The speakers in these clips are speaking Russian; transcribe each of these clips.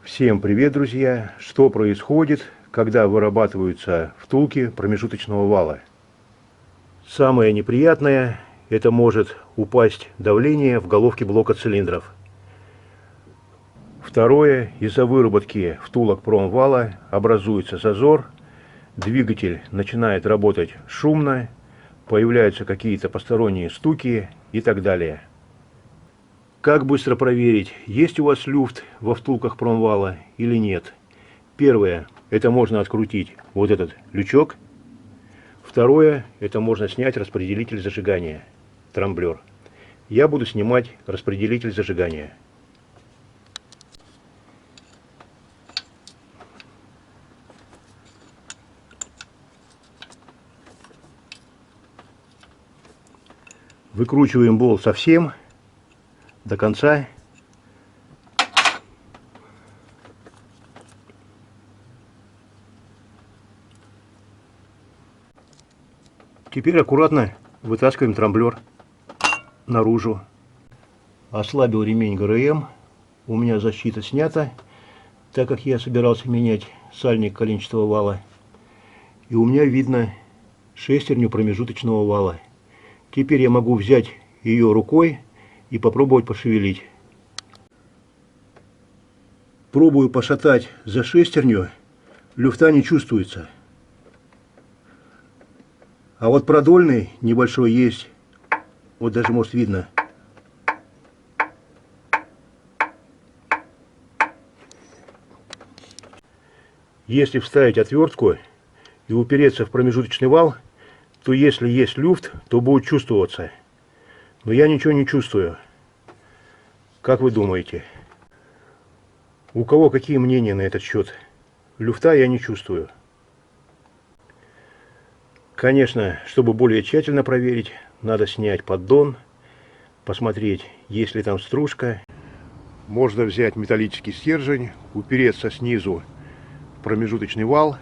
Всем привет, друзья! Что происходит, когда вырабатываются втулки промежуточного вала? Самое неприятное – это может упасть давление в головке блока цилиндров. Второе – из-за выработки втулок промвала образуется зазор, двигатель начинает работать шумно, появляются какие-то посторонние стуки и так далее. Как быстро проверить, есть у вас люфт во втулках промвала или нет? Первое, это можно открутить вот этот лючок. Второе, это можно снять распределитель зажигания, трамблер. Я буду снимать распределитель зажигания. Выкручиваем болт совсем до конца. Теперь аккуратно вытаскиваем трамблер наружу. Ослабил ремень ГРМ. У меня защита снята, так как я собирался менять сальник коленчатого вала. И у меня видно шестерню промежуточного вала. Теперь я могу взять ее рукой и попробовать пошевелить. Пробую пошатать за шестерню, люфта не чувствуется. А вот продольный небольшой есть, вот даже может видно. Если вставить отвертку и упереться в промежуточный вал, то если есть люфт, то будет чувствоваться. Но я ничего не чувствую. Как вы думаете? У кого какие мнения на этот счет? Люфта я не чувствую. Конечно, чтобы более тщательно проверить, надо снять поддон, посмотреть, есть ли там стружка. Можно взять металлический стержень, упереться снизу в промежуточный вал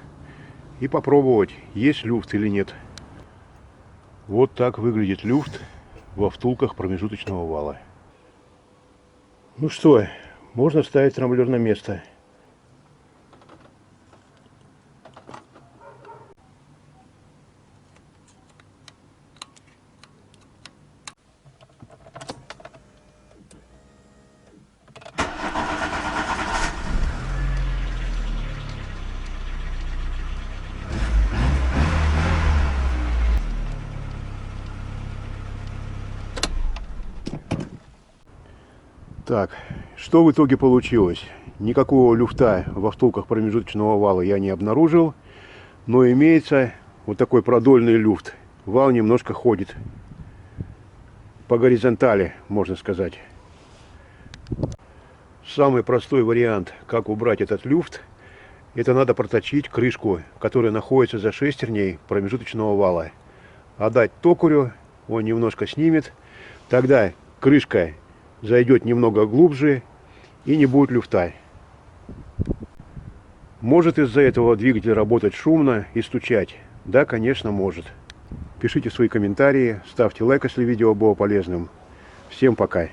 и попробовать, есть люфт или нет. Вот так выглядит люфт во втулках промежуточного вала. Ну что, можно ставить трамблер на место. Так, что в итоге получилось? Никакого люфта во втулках промежуточного вала я не обнаружил, но имеется вот такой продольный люфт. Вал немножко ходит по горизонтали, можно сказать. Самый простой вариант, как убрать этот люфт, это надо проточить крышку, которая находится за шестерней промежуточного вала. Отдать токарю, он немножко снимет, тогда крышка зайдет немного глубже и не будет люфта. Может из-за этого двигатель работать шумно и стучать? Да, конечно, может. Пишите свои комментарии, ставьте лайк, если видео было полезным. Всем пока!